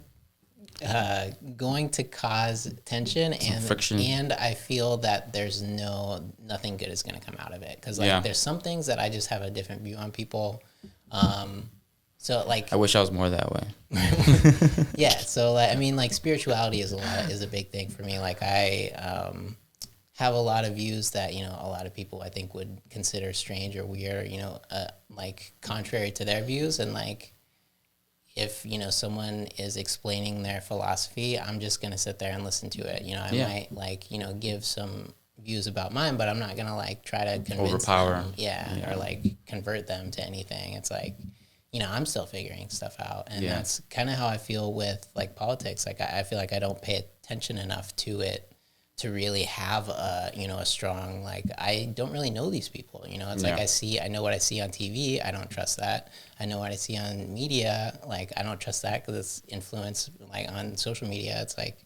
going to cause tension and friction. And I feel that there's nothing good is going to come out of it, because like there's some things that I just have a different view on people. So like I wish I was more that way. yeah, so like, I mean, like spirituality is a big thing for me. Like I have a lot of views that, you know, a lot of people I think would consider strange or weird, you know, like contrary to their views. And like if, you know, someone is explaining their philosophy, I'm just gonna sit there and listen to it. You know, I might like, you know, give some views about mine, but I'm not gonna like try to convince them, or like convert them to anything. It's like, you know, I'm still figuring stuff out. And that's kind of how I feel with like politics. Like I feel like I don't pay attention enough to it to really have a, you know, a strong, like, I don't really know these people, you know. It's like I know what I see on TV, I don't trust that. I know what I see on media, like I don't trust that because it's influenced like on social media. It's like,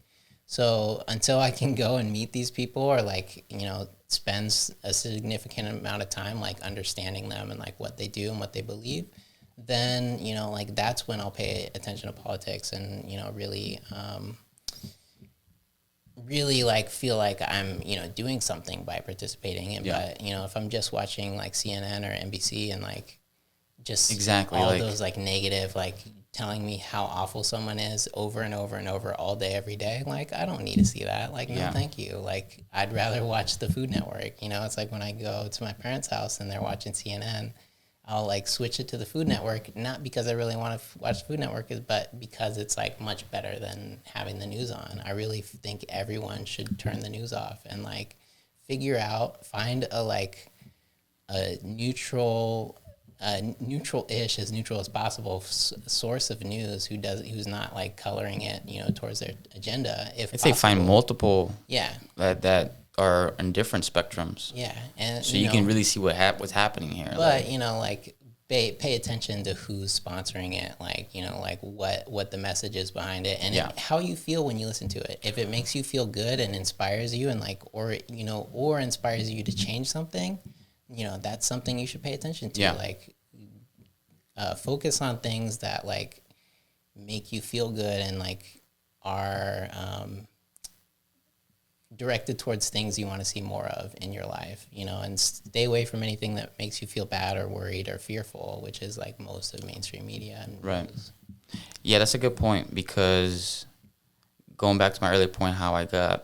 so until I can go and meet these people, or like, you know, spend a significant amount of time like understanding them and like what they do and what they believe, then, you know, like that's when I'll pay attention to politics and, you know, really like feel like I'm, you know, doing something by participating. And but, you know, if I'm just watching like CNN or NBC and like just all like those like negative, like telling me how awful someone is over and over and over all day, every day, like I don't need to see that. Like, no, thank you. Like I'd rather watch the Food Network. You know, it's like when I go to my parents' house and they're watching CNN, I'll like switch it to the Food Network, not because I really want to watch Food Network, but because it's like much better than having the news on. I really think everyone should turn the news off and like find a like a neutral-ish, as neutral as possible source of news who's not like coloring it, you know, towards their agenda. If I'd say find multiple that are in different spectrums. Yeah, and so you can really see what's happening here. But like, you know, like pay attention to who's sponsoring it, like, you know, like what the message is behind it, and how you feel when you listen to it. If it makes you feel good and inspires you, and like, or you know, or inspires you to change something, you know, that's something you should pay attention to. Like, focus on things that like make you feel good and like are directed towards things you want to see more of in your life, you know, and stay away from anything that makes you feel bad or worried or fearful, which is like most of mainstream media. And news. Yeah, that's a good point, because going back to my earlier point, how I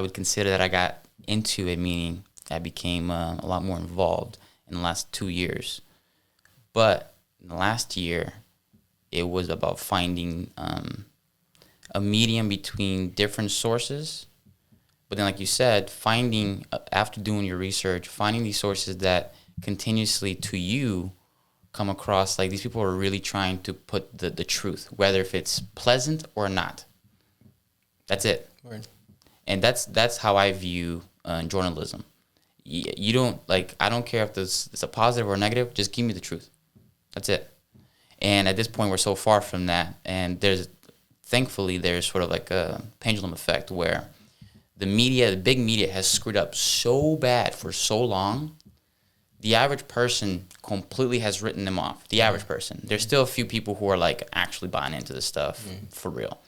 would consider that I got into it, meaning I became a lot more involved in the last 2 years. But in the last year, it was about finding a medium between different sources. But then, like you said, finding, after doing your research, finding these sources that continuously to you come across like these people are really trying to put the truth, whether if it's pleasant or not. That's it. Word. And that's how I view journalism. You don't, like, I don't care if it's a positive or a negative, just give me the truth. That's it. And at this point, we're so far from that. And thankfully, there's sort of like a pendulum effect where the big media has screwed up so bad for so long, the average person completely has written them off. The average person. There's still a few people who are like actually buying into this stuff for real.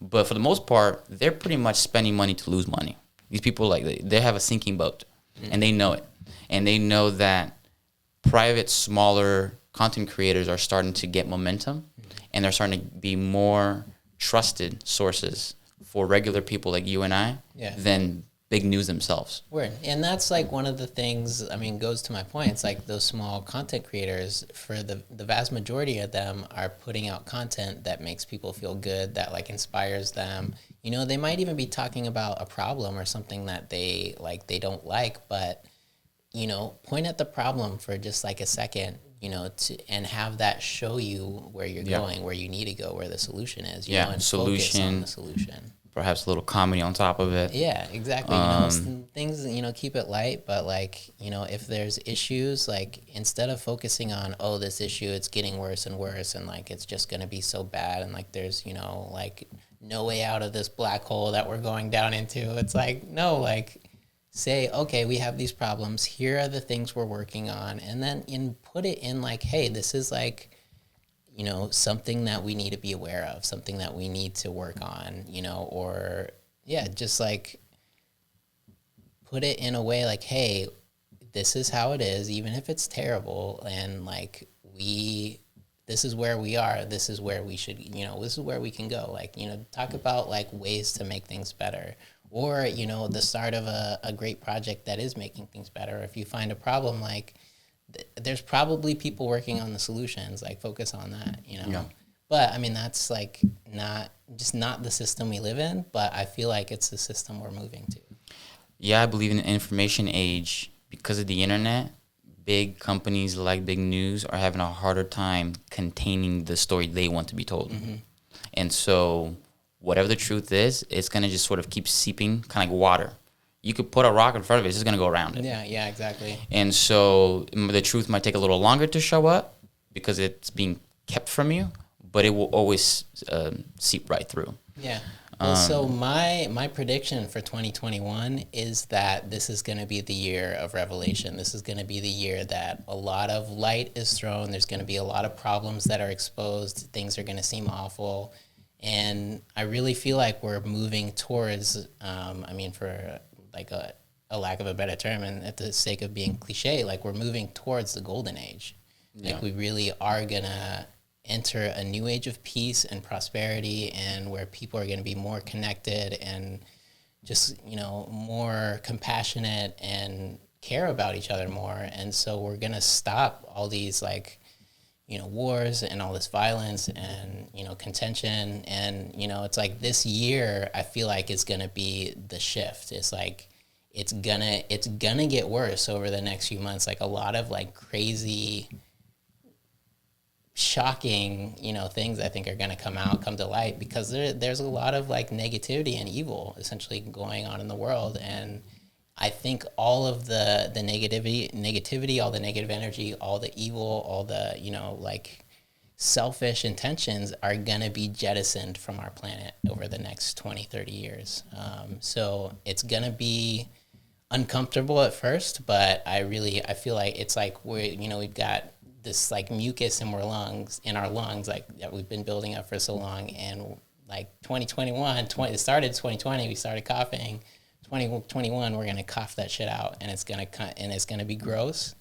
But for the most part, they're pretty much spending money to lose money. These people, like, they have a sinking boat, and they know it. And they know that private, smaller content creators are starting to get momentum, and they're starting to be more trusted sources for regular people like you and I than big news themselves. Word. And that's like one of the things, I mean, goes to my point. It's like those small content creators, for the vast majority of them, are putting out content that makes people feel good, that like inspires them. You know, they might even be talking about a problem or something that they don't like, but, you know, point at the problem for just like a second, you know, and have that show you where you're going, where you need to go, where the solution is, you know, and focus on the solution. Perhaps a little comedy on top of it. Yeah, exactly. You know, things, you know, keep it light, but like, you know, if there's issues, like instead of focusing on, oh, this issue, it's getting worse and worse, and like it's just going to be so bad, and like there's, you know, like no way out of this black hole that we're going down into. It's like, no, like say, okay, we have these problems. Here are the things we're working on. And then put it in like, hey, this is like, you know, something that we need to be aware of, something that we need to work on, you know, or just like put it in a way like, hey, this is how it is, even if it's terrible. And like, this is where we are. This is where we should, you know, this is where we can go. Like, you know, talk about like ways to make things better, or, you know, the start of a great project that is making things better. If you find a problem, like, there's probably people working on the solutions, like focus on that, you know? Yeah. But I mean, that's like not the system we live in, but I feel like it's the system we're moving to. Yeah, I believe in the information age. Because of the internet, big companies like big news are having a harder time containing the story they want to be told. Mm-hmm. And so whatever the truth is, it's going to just sort of keep seeping, kind of like water. You could put a rock in front of it, it's just going to go around it. Yeah, exactly. And so the truth might take a little longer to show up because it's being kept from you, but it will always seep right through. Yeah. Well, so my prediction for 2021 is that this is going to be the year of revelation. This is going to be the year that a lot of light is thrown. There's going to be a lot of problems that are exposed. Things are going to seem awful. And I really feel like we're moving towards, for like a lack of a better term, and at the sake of being cliche, like we're moving towards the golden age. Like we really are going to enter a new age of peace and prosperity, and where people are going to be more connected and just, you know, more compassionate and care about each other more. And so we're going to stop all these like, you know, wars and all this violence and, you know, contention. And, you know, it's like this year, I feel like it's going to be the shift. It's like, it's gonna get worse over the next few months. Like a lot of like crazy, shocking, you know, things I think are going to come to light, because there's a lot of like negativity and evil essentially going on in the world. And I think all of the negativity, all the negative energy, all the evil, all the, you know, like selfish intentions are going to be jettisoned from our planet over the next 20, 30 years. So it's going to be uncomfortable at first, but I feel like it's like we've got this like mucus in our lungs, like that we've been building up for so long. And like 2021, it started 2020, we started coughing. 2021, we're gonna cough that shit out, and it's gonna be gross.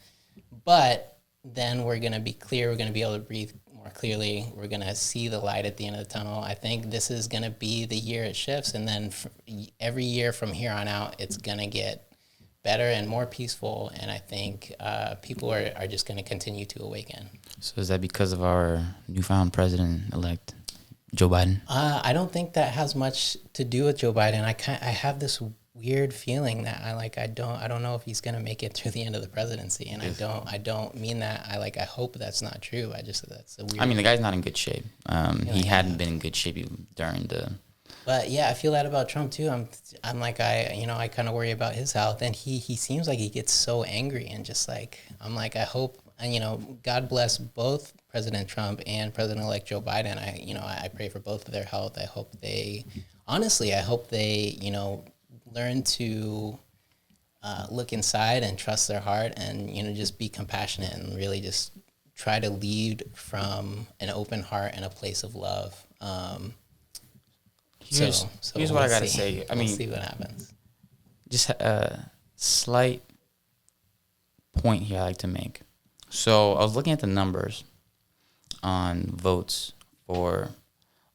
But then we're gonna be clear. We're gonna be able to breathe more clearly. We're gonna see the light at the end of the tunnel. I think this is gonna be the year it shifts, and then every year from here on out, it's gonna get better and more peaceful. And I think people are just gonna continue to awaken. So is that because of our newfound president-elect, Joe Biden? I don't think that has much to do with Joe Biden. I have this weird feeling that I don't know if he's gonna make it through the end of the presidency, and yes. I don't mean that. I hope that's not true. That's a weird. I mean, the guy's not in good shape. He hadn't been in good shape during the. But yeah, I feel that about Trump too. I'm like I kind of worry about his health, and he seems like he gets so angry, and just like I'm like, I hope, and God bless both President Trump and President-elect Joe Biden. I pray for both of their health. I hope they learn to look inside and trust their heart, and just be compassionate, and really just try to lead from an open heart and a place of love. Here's what I gotta say. I mean, we'll see what happens. Just a slight point here I like to make. So I was looking at the numbers on votes for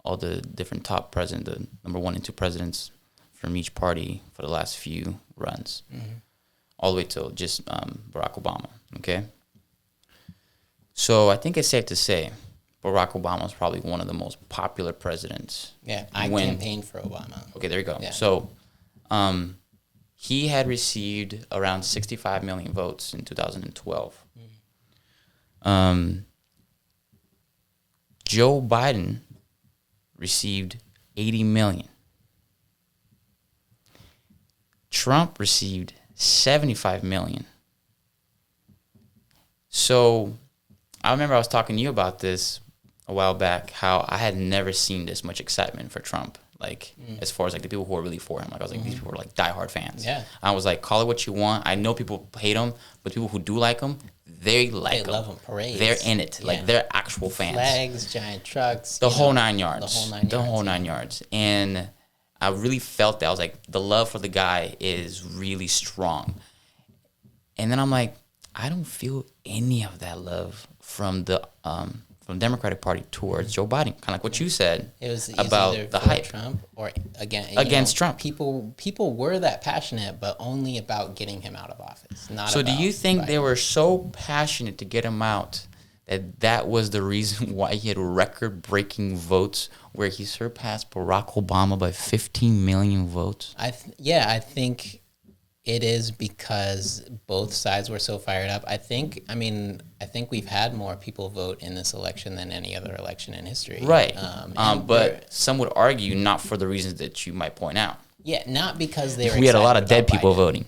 all the different top presidents, the number 1 and 2 presidents from each party for the last few runs, all the way till just Barack Obama. Okay. So I think it's safe to say Barack Obama is probably one of the most popular presidents. Yeah, I campaigned for Obama. Okay, there you go. Yeah. So he had received around 65 million votes in 2012. Joe Biden received 80 million. Trump received 75 million. So I remember I was talking to you about this a while back, how I had never seen this much excitement for Trump. Like, as far as like the people who are really for him, like I was like, these people are like diehard fans. Yeah. I was like, call it what you want. I know people hate him, but people who do like him, they like him. They love him. Parades. They're in it. Yeah. Like they're actual fans. Flags, giant trucks. The whole 9 yards. The whole 9 yards. And I really felt that. I was like, the love for the guy is really strong. And then I'm like, I don't feel any of that love from the Democratic Party towards Joe Biden. Kind of like what you said It was about either the for hype. Trump or Against Trump. People were that passionate, but only about getting him out of office. Not So do about you think Biden. they were so passionate to get him out that was the reason why he had record-breaking votes, where he surpassed Barack Obama by 15 million votes? I think it is because both sides were so fired up. I think we've had more people vote in this election than any other election in history. Right. And But some would argue not for the reasons that you might point out. yeah, not because they were. We had a lot of excited dead about people Biden. voting.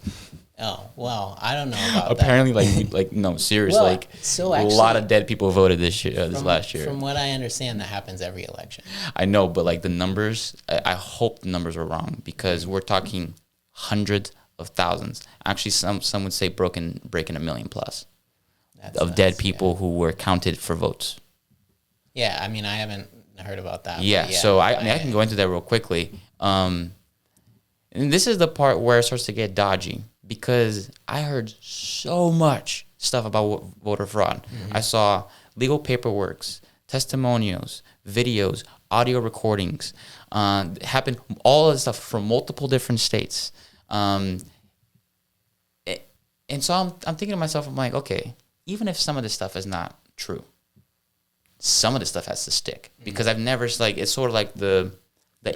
Oh well, I don't know about Apparently, like no, serious. Well, like so a actually, lot of dead people voted this year, that. last year. From what I understand, that happens every election. I know, but like the numbers, I hope the numbers are wrong, because we're talking hundreds of thousands. Actually, some would say breaking 1 million plus of dead people who were counted for votes. Yeah, I mean, I haven't heard about that. Yeah, so I can go into that real quickly. And this is the part where it starts to get dodgy, because I heard so much stuff about voter fraud. I saw legal paperworks, testimonials, videos, audio recordings, happened, all of this stuff from multiple different states. And so I'm thinking to myself, I'm like, okay, even if some of this stuff is not true, some of this stuff has to stick, because I've never, like, it's sort of like the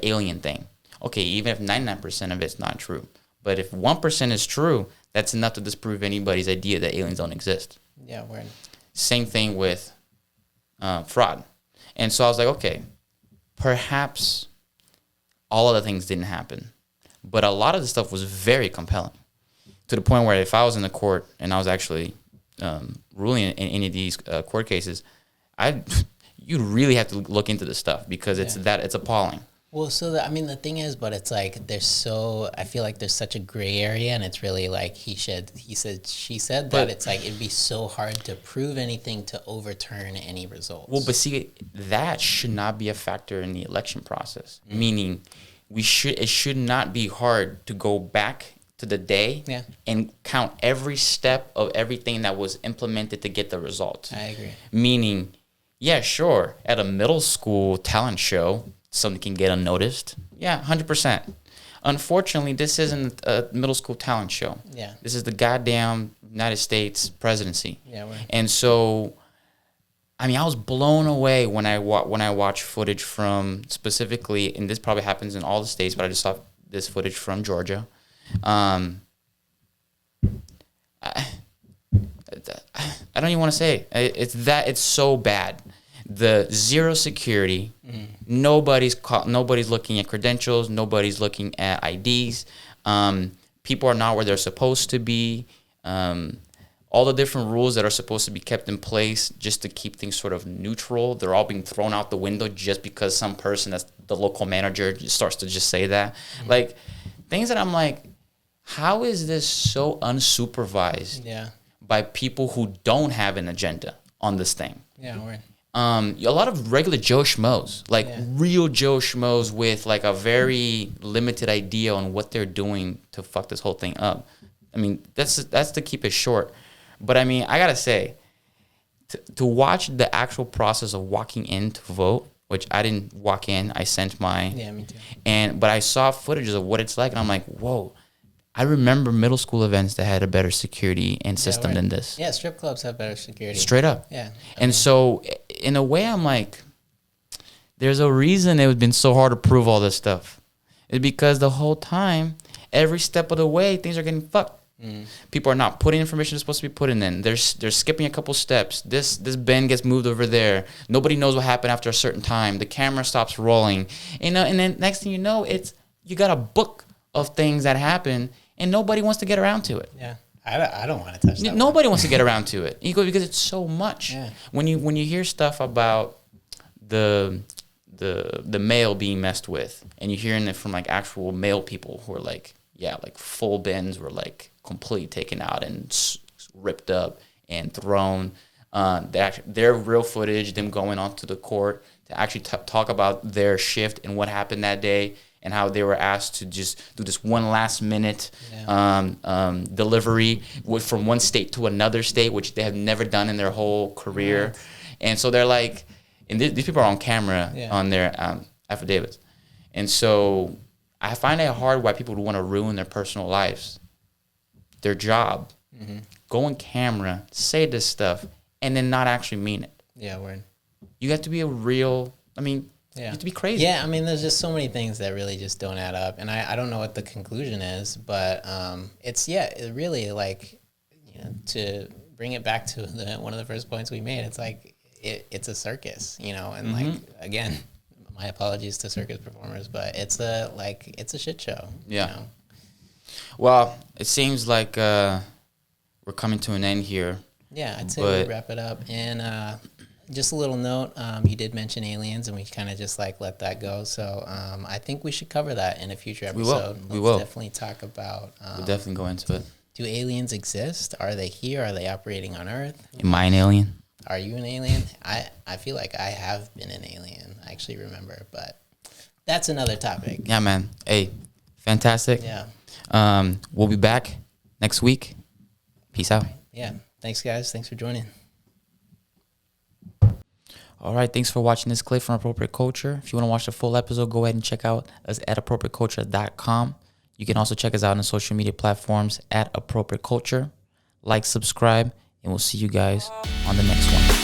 alien thing. Okay, even if 99% of it's not true, but if 1% is true, that's enough to disprove anybody's idea that aliens don't exist. Yeah, we're Same thing with fraud. And so I was like, okay, perhaps all of the things didn't happen, but a lot of the stuff was very compelling, to the point where if I was in the court and I was actually ruling in any of these court cases, you'd really have to look into this stuff, because it's appalling. Well, so the thing is, but it's like I feel like there's such a gray area, and it's really like he said, she said, that it's like it'd be so hard to prove anything to overturn any results. Well, but see, that should not be a factor in the election process. Meaning, it should not be hard to go back to the day and count every step of everything that was implemented to get the result. I agree. Meaning, yeah, sure, at a middle school talent show, something can get unnoticed. Yeah, 100%. Unfortunately, this isn't a middle school talent show. Yeah. This is the goddamn United States presidency. Yeah. And so, I mean, I was blown away when I watched footage from, specifically, and this probably happens in all the states, but I just saw this footage from Georgia. I don't even want to say it. It's so bad. The zero security, nobody's looking at credentials, nobody's looking at IDs. People are not where they're supposed to be. All the different rules that are supposed to be kept in place just to keep things sort of neutral, they're all being thrown out the window just because some person that's the local manager starts to just say that. Like, things that I'm like, how is this so unsupervised by people who don't have an agenda on this thing? Yeah, a lot of regular Joe Schmoes, like real Joe Schmoes with like a very limited idea on what they're doing to fuck this whole thing up. I mean, that's to keep it short. But I mean, I gotta say, to watch the actual process of walking in to vote, which I didn't walk in, I sent my me too. But I saw footages of what it's like, and I'm like, whoa. I remember middle school events that had a better security and system than this. Yeah, strip clubs have better security. Straight up. Yeah. And so, in a way, I'm like, there's a reason it would been so hard to prove all this stuff. It's because the whole time, every step of the way, things are getting fucked. People are not putting information they're supposed to be putting in. They're skipping a couple steps. This bin gets moved over there. Nobody knows what happened after a certain time. The camera stops rolling. And then next thing you know, you got a book of things that happen, and nobody wants to get around to it. Yeah, I don't want to touch that. Nobody wants to get around to it because it's so much. Yeah. When you hear stuff about the mail being messed with, and you're hearing it from like actual mail people who are like, yeah, like full bins were like completely taken out and ripped up and thrown. Their real footage, them going onto the court to actually talk about their shift and what happened that day, and how they were asked to just do this one last minute delivery from one state to another state, which they have never done in their whole career. Right. And so they're like, and these people are on camera on their affidavits. And so I find it hard why people would want to ruin their personal lives, their job, go on camera, say this stuff, and then not actually mean it. Yeah, word. You have to be a real, you have to be crazy. Yeah, there's just so many things that really just don't add up. And I don't know what the conclusion is, but it really, like, to bring it back to one of the first points we made, it's like, it's a circus, and like, again, my apologies to circus performers, but it's a shit show. Yeah. Well, it seems like we're coming to an end here. Yeah, I'd say we wrap it up. And just a little note, you did mention aliens, and we kind of just like let that go. So I think we should cover that in a future episode. We will definitely talk about. We'll definitely go into it. Do aliens exist? Are they here? Are they operating on Earth? Am I an alien? Are you an alien? I feel like I have been an alien. I actually remember, but that's another topic. Yeah, man. Hey, fantastic. Yeah. We'll be back next week. Peace out. Yeah. Thanks, guys. Thanks for joining. All right. Thanks for watching this clip from Appropriate Culture. If you want to watch the full episode, go ahead and check out us at appropriateculture.com. You can also check us out on the social media platforms at Appropriate Culture. Like, subscribe, and we'll see you guys on the next one.